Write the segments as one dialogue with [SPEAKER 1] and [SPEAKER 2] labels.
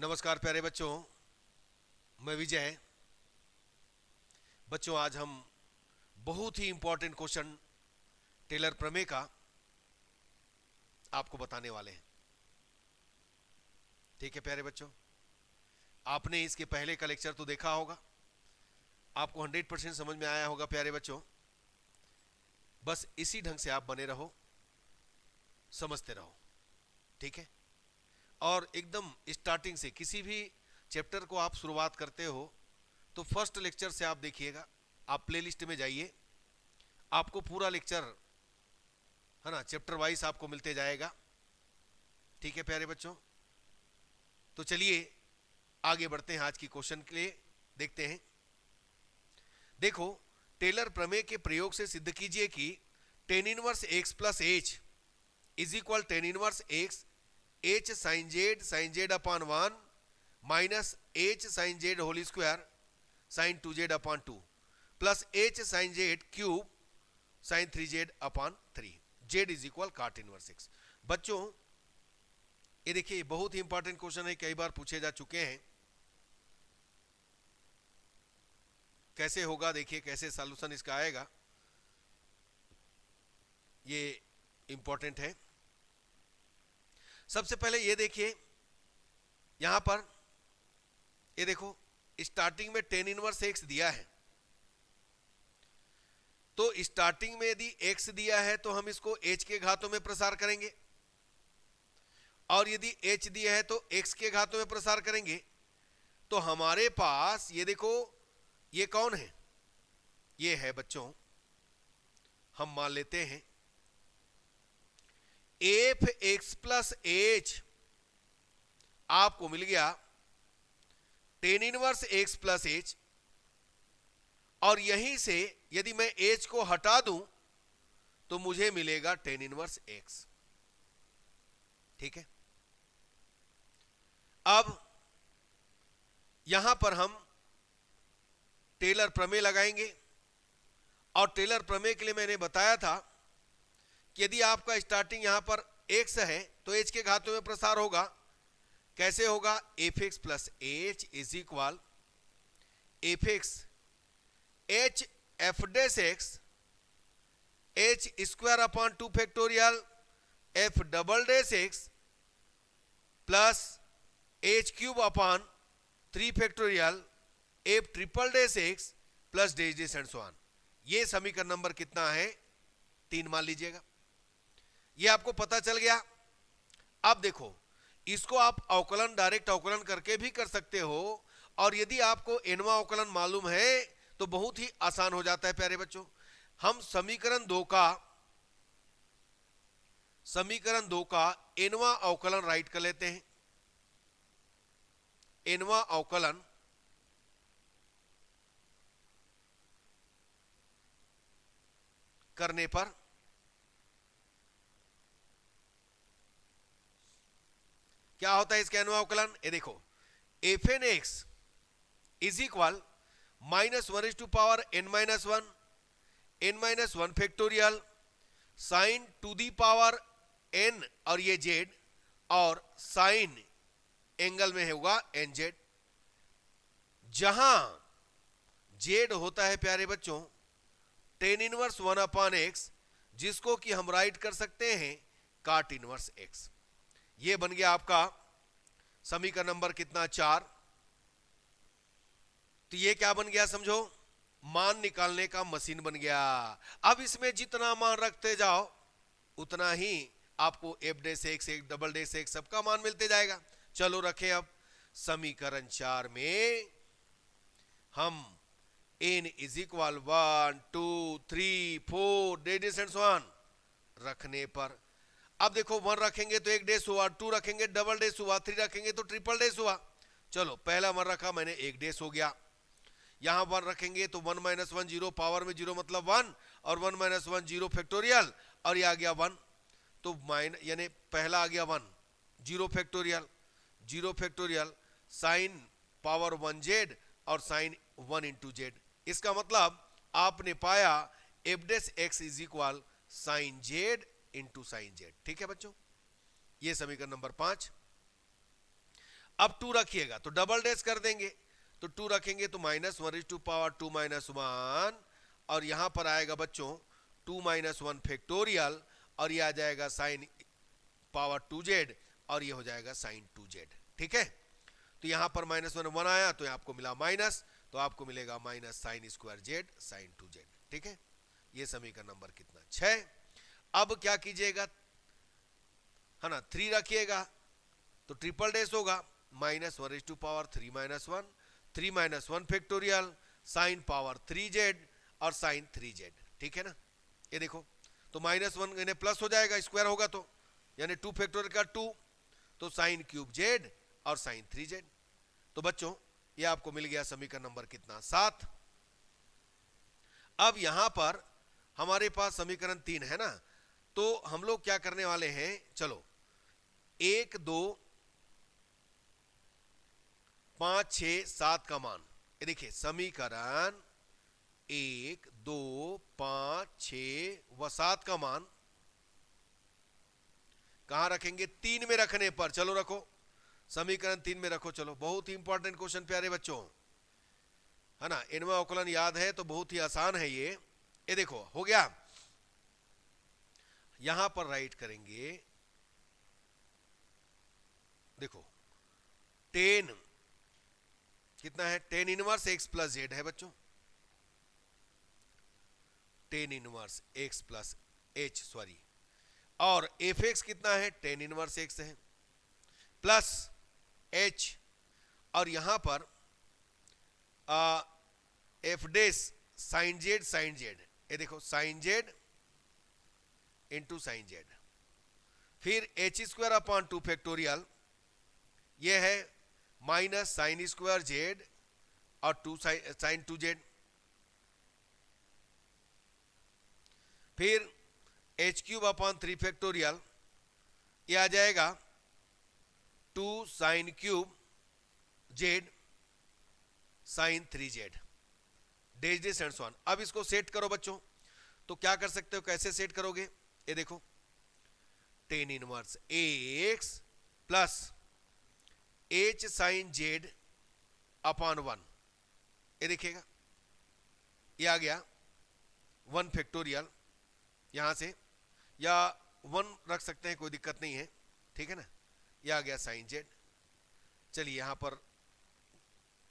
[SPEAKER 1] नमस्कार प्यारे बच्चों, मैं विजय। बच्चों, आज हम बहुत ही इंपॉर्टेंट क्वेश्चन टेलर प्रमेय का आपको बताने वाले हैं। ठीक है प्यारे बच्चों, आपने इसके पहले का लेक्चर तो देखा होगा, आपको 100% समझ में आया होगा। प्यारे बच्चों, बस इसी ढंग से आप बने रहो, समझते रहो। ठीक है, और एकदम स्टार्टिंग से किसी भी चैप्टर को आप शुरुआत करते हो तो फर्स्ट लेक्चर से आप देखिएगा। आप प्लेलिस्ट में जाइए, आपको पूरा लेक्चर है ना चैप्टर वाइज आपको मिलते जाएगा। ठीक है प्यारे बच्चों, तो चलिए आगे बढ़ते हैं। आज की क्वेश्चन के लिए देखते हैं। देखो, टेलर प्रमेय के प्रयोग से सिद्ध कीजिए कि tan inverse X plus H is equal tan inverse X H sine Z upon 1 minus H sine Z whole square sine 2z upon 2 plus H sine Z cube sine 3z upon 3, Z is equal cot inverse X. बच्चों, ये देखिए बहुत ही important question है, कई बार पूछे जा चुके हैं। कैसे होगा, देखिए कैसे सॉल्यूशन इसका आएगा, ये इंपॉर्टेंट है। सबसे पहले ये देखिए, यहां पर ये देखो स्टार्टिंग में टेन इनवर्स एक्स दिया है, तो स्टार्टिंग में यदि x दिया है तो हम इसको h के घातों में प्रसार करेंगे, और यदि h दिया है तो x के घातों में प्रसार करेंगे। तो हमारे पास ये देखो, ये कौन है? ये है बच्चों, हम मान लेते हैं एफ एक्स प्लस एच आपको मिल गया ten inverse X plus H, और यहीं से यदि मैं एच को हटा दूं तो मुझे मिलेगा टेन इनवर्स एक्स। ठीक है, अब यहां पर हम टेलर प्रमेय लगाएंगे, और टेलर प्रमेय के लिए मैंने बताया था कि यदि आपका स्टार्टिंग यहां पर एक्स है तो एच के घातों में प्रसार होगा। कैसे होगा? F x plus H is equal f x h f dash x h square upon 2 factorial f double dash x plus h cube upon 3 factorial f triple dash x plus dash dash and so on. ये समीकरण number कितना है? 3 मान लीजिएगा। ये आपको पता चल गया। अब देखो, इसको आप अवकलन, डायरेक्ट अवकलन करके भी कर सकते हो, और यदि आपको एनवा अवकलन मालूम है तो बहुत ही आसान हो जाता है प्यारे बच्चों। हम समीकरण 2 का एनवा अवकलन राइट कर लेते हैं। एनवा अवकलन करने पर क्या होता है इसका एनवा अवकलन? ये देखो, f N x is equal minus 1 to power n minus one factorial sine to the power n, और ये z, और साइन एंगल में होगा nz। जहां z होता है प्यारे बच्चों टेन इनवर्स 1 अपॉन एक्स, जिसको कि हम राइट कर सकते हैं काट इनवर्स एक्स। ये बन गया आपका समीकरण नंबर कितना? 4। तो ये क्या बन गया समझो? मान निकालने का मशीन बन गया। अब इसमें जितना मान रखते जाओ उतना ही आपको एफ डेस एक्स, एक डबल डेस एक्स, सबका मान मिलते जाएगा। चलो रखें। अब समीकरण 4 में हम n is equal 1 2 3 4 dash and so on रखने पर, अब देखो 1 रखेंगे तो एक डेस हुआ, 2 रखेंगे डबल डेस हुआ, 3 रखेंगे तो ट्रिपल डेस हुआ। चलो पहला 1 रखा मैंने, एक डेस हो गया। यहां 1 रखेंगे तो 1 माइनस 1 जीरो, पावर में जीरो मतलब 1, और 1 माइनस 1 जीरो फैक्टोरियल, और ये आ गया 1, तो माइन यानी पहला आ गया 1 zero factorial sine power 1z और साइन 1 इंटू जेड। इसका मतलब आपने पाया f dash x is equal sine z into sine z. ठीक है बच्चों, ये समीकरण नंबर 5। अब 2 रखिएगा तो डबल डैश कर देंगे, तो 2 रखेंगे तो -1/2 और यहां पर आएगा बच्चों 2 - 1 फैक्टोरियल, और ये आ जाएगा sin पावर 2z, और ये हो जाएगा sin 2z। ठीक है, तो यहां पर -1 आया तो आपको मिला माइनस, तो आपको मिलेगा minus sin square z sin 2z। ठीक है, ये समीकरण नंबर कितना 6। अब क्या कीजिएगा, है ना, 3 रखिएगा तो ट्रिपल डैश होगा -1/3 - 1 3 - 1 फैक्टोरियल साइन पावर 3z और साइन 3z। ठीक है ना, ये देखो तो -1 यानी प्लस हो जाएगा, स्क्वायर होगा तो यानी 2 फैक्टोरियल का 2, तो साइन क्यूब z और साइन 3z। तो बच्चों ये आपको मिल गया समीकरण नंबर कितना 7। अब यहां पर हमारे पास समीकरण 3 है ना, तो हम लोग क्या करने वाले हैं, चलो 1 2 5 6 7 का मान, ये देखिए समीकरण 1 2 5 6 व 7 का मान कहां रखेंगे, 3 में रखने पर। चलो रखो, समीकरण 3 में रखो। चलो, बहुत ही इंपॉर्टेंट क्वेश्चन प्यारे बच्चों, है ना, इनमें अवकलन याद है तो बहुत ही आसान है ये। ये देखो हो गया, यहां पर राइट करेंगे, देखो 10 कितना है, 10 इनवर्स x प्लस जेड है बच्चों, 10 inverse x plus h sorry, और एफ एक्स कितना है 10 इनवर्स x है प्लस h, और यहां पर एफ डेस साइन जेड, ये देखो sine z into sine z, फिर h² 2 फैक्टोरियल, ये है माइनस साइन स्क्वायर जेड और 2 साइन 2z, फिर h³ 3 फैक्टोरियल, ये आ जाएगा 2 sine cube z sine 3z dash dash and so on. अब इसको सेट करो बच्चों, तो क्या कर सकते हो, कैसे सेट करोगे, ये देखो 10 inverse x plus h sine Z upon 1, ये देखिएगा ये आ गया 1 फैक्टोरियल, यहां से या 1 रख सकते हैं, कोई दिक्कत नहीं है। ठीक है ना, ये आ गया साइन जेड। चलिए यहां पर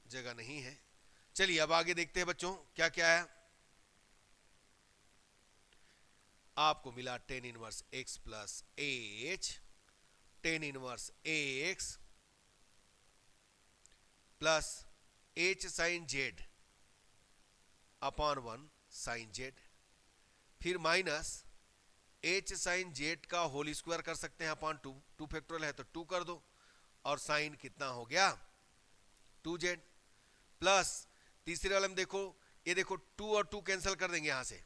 [SPEAKER 1] जगह नहीं है, चलिए अब आगे देखते हैं बच्चों क्या क्या है। आपको मिला 10 inverse x plus h, 10 inverse ax plus h sine Z upon 1 sine z, फिर माइनस h साइन जेड का होल स्क्वायर कर सकते हैं अपॉन 2, 2 फैक्टोरियल है तो 2 कर दो, और साइन कितना हो गया 2z, प्लस तीसरे वाले में देखो, ये देखो 2 और 2 कैंसिल कर देंगे, यहां से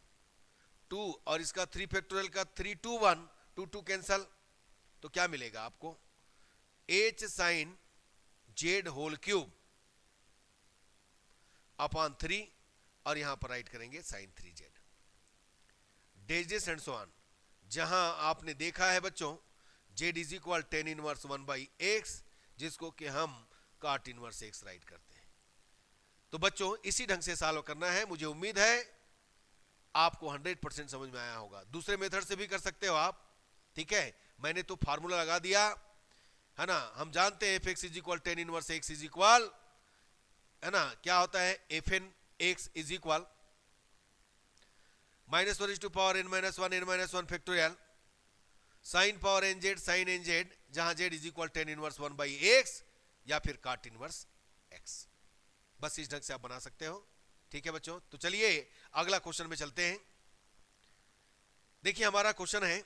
[SPEAKER 1] 2 और इसका 3 फैक्टोरियल का 3 2 1 2 2 कैंसिल, तो क्या मिलेगा आपको h sine Z whole cube upon 3, और यहां पर राइट करेंगे sine 3z dash dash and so on. जहां आपने देखा है बच्चों z is equal 10 inverse 1/x, जिसको कि हम काट इनवर्स x राइट करते हैं। तो बच्चों इसी ढंग से सॉल्व करना है, मुझे उम्मीद है आपको 100% समझ में आया होगा। दूसरे मेथड से भी कर सकते हो आप, ठीक है, मैंने तो फार्मूला लगा दिया है ना, हम जानते हैं F X is equal 10 inverse x is equal, है ना, क्या होता है F N x is equal -1/n - 1 factorial sine power N Z sine N Z, जहां Z is equal 10 inverse 1/x या फिर काट इनवर्स x। बस इस ढंग से आप बना सकते हो। ठीक है बच्चों, तो चलिए अगला क्वेश्चन में चलते हैं। देखिए हमारा क्वेश्चन है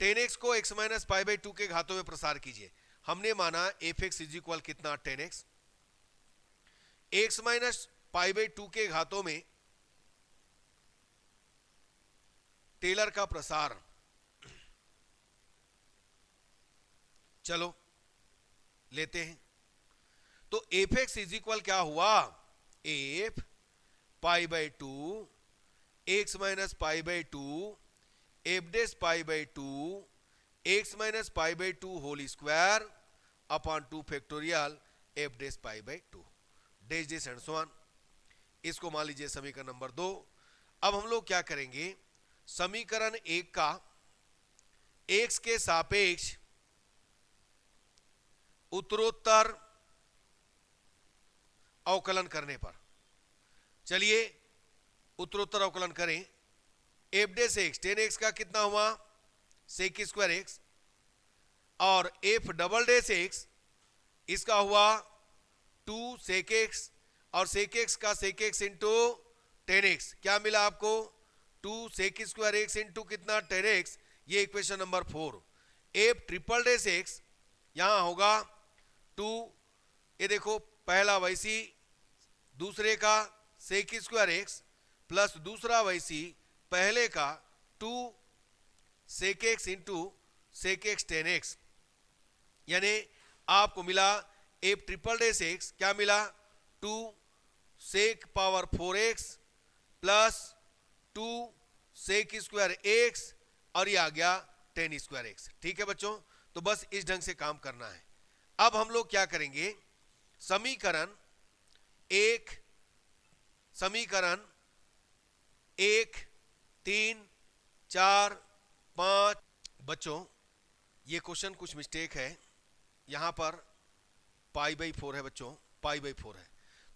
[SPEAKER 1] 10x को x - π/2 के घातों में प्रसार कीजिए। हमने माना एफ एक्स इज इक्वल कितना 10x, x - π/2 के घातों में टेलर का प्रसार, चलो लेते हैं। तो एफ एक्स इज इक्वल क्या हुआ, F π/2 x - π/2 F dash π/2 x - π/2 whole square upon 2 factorial F dash pi by 2 dash dash and so on. इसको मान लीजिए समीकरण नंबर 2। अब हम लोग क्या करेंगे, समीकरण 1 का x के सापेक्ष उत्तरोत्तर अवकलन करने पर, चलिए उत्तरोत्तर अवकलन करें। F dash x, tan x का कितना हुआ, सेक स्क्वायर एक्स, और एफ डबल डैश एक्स इसका हुआ 2 सेक एक्स, और सेक एक्स का sec x into tan x, क्या मिला आपको 2 सेक स्क्वायर एक्स इंटू कितना टेन एक्स, ये equation number 4। F triple dash x यहां होगा 2, ये देखो पहला वैसी दूसरे का सेक स्क्वायर एक्स प्लस दूसरा वैसी पहले का 2 sec x into sec x tan x, यानी आपको मिला एफ ट्रिपल डैश एक्स, क्या मिला 2 sec power 4x plus 2 sec square x, और ये आ गया 10 स्क्वायर एक्स। ठीक है बच्चों, तो बस इस ढंग से काम करना है। अब हम लोग क्या करेंगे, समीकरण 1, 3, 4, 5। बच्चों ये क्वेश्चन कुछ मिस्टेक है, यहां पर पाई बाई 4 है बच्चों, पाई बाई 4 है,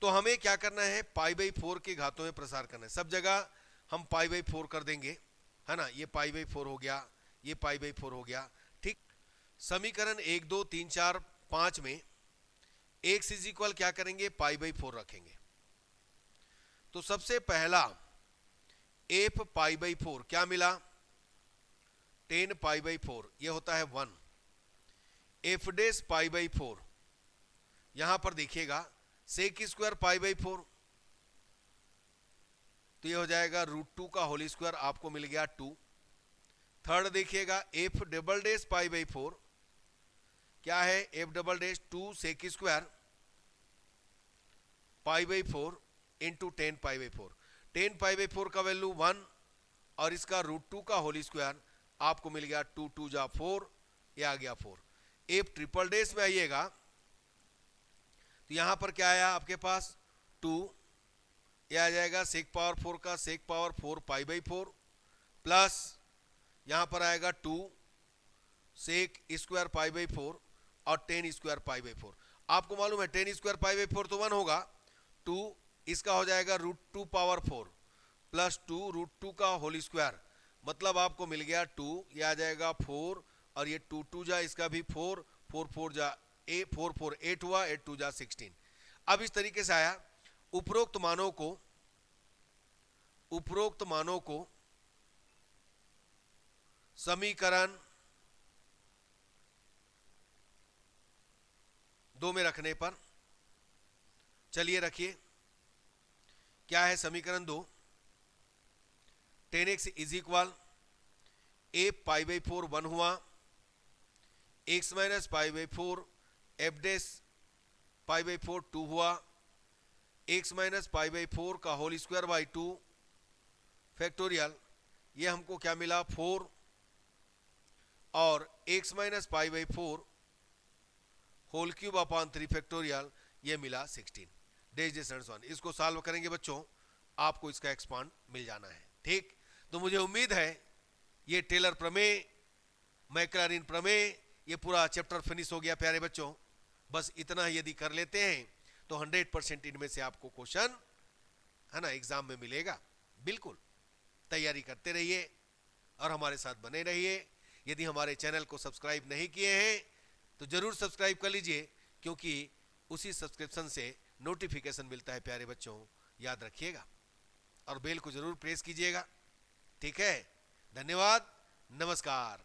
[SPEAKER 1] तो हमें क्या करना है, पाई बाई 4 के घातों में प्रसार करना है। सब जगह हम पाई बाई 4 कर देंगे, है ना, ये पाई बाई 4 हो गया, ये पाई बाई 4 हो गया। ठीक, समीकरण 1, 2, 3, 4, 5 में x इज इक्वल क्या करेंगे, पाई बाई 4 रखेंगे। तो सबसे पहला एफ पाई बाई 4 क्या मिला, 10 पाई बाई 4, ये होता है 1। एफ डैश पाई बाई 4, यहां पर देखिएगा सेक स्क्वायर पाई बाई 4, तो ये हो जाएगा √2 का होल स्क्वायर, आपको मिल गया 2। थर्ड देखिएगा f double dash pi by 4, क्या है, f double dash 2 sec square pi by 4 into 10 pi by 4, 10 pi by 4 का वैल्यू 1, और इसका √2 का होल स्क्वायर आपको मिल गया 2 2 जा 4, ये आ गया 4। एफ ट्रिपल डैश में आइएगा तो यहां पर क्या आया आपके पास 2, ये आ जाएगा सेक पावर 4 का सेक पावर 4 पाई बाई 4, प्लस यहां पर आएगा 2 सेक स्क्वायर पाई बाई 4 और 10 स्क्वायर पाई बाई 4। आपको मालूम है 10 स्क्वायर पाई बाई 4 तो 1 होगा, 2 इसका हो जाएगा √2 पावर 4 प्लस 2 √2 का होल स्क्वायर, मतलब आपको मिल गया 2, ये आ जाएगा 4, और ये 2 2 जा इसका भी 4, 4 4 जा 4 4 8 हुआ, 8 2 जा 16। अब इस तरीके से आया, उपरोक्त मानों को समीकरण 2 में रखने पर, चलिए रखिए क्या है समीकरण 2, 10x is equal F pi by 4 1 हुआ, x minus pi by 4 F dash pi by 4 2 हुआ, x माइनस पाई बाई 4 का होल स्क्वायर बाई 2 फैक्टोरियल, ये हमको क्या मिला 4, और x minus pi by 4 whole cube upon 3 factorial, ये मिला 16 dash dash and so on. इसको सॉल्व करेंगे बच्चों, आपको इसका एक्सपांड मिल जाना है। ठीक, तो मुझे उम्मीद है ये टेलर प्रमेय, मैक्लॉरिन प्रमेय, ये पूरा चैप्टर फिनिश हो गया प्यारे बच्चों। बस इतना यदि कर लेते हैं तो 100% इनमें से आपको क्वेश्चन, है ना, एग्जाम में मिलेगा। बिल्कुल तैयारी करते रहिए और हमारे साथ बने रहिए। यदि हमारे चैनल को सब्सक्राइब नहीं किए हैं तो जरूर सब्सक्राइब कर लीजिए, क्योंकि उसी सब्सक्रिप्शन से नोटिफिकेशन मिलता है प्यारे बच्चों, याद रखिएगा, और बेल को जरूर प्रेस कीजिएगा। ठीक है, धन्यवाद, नमस्कार।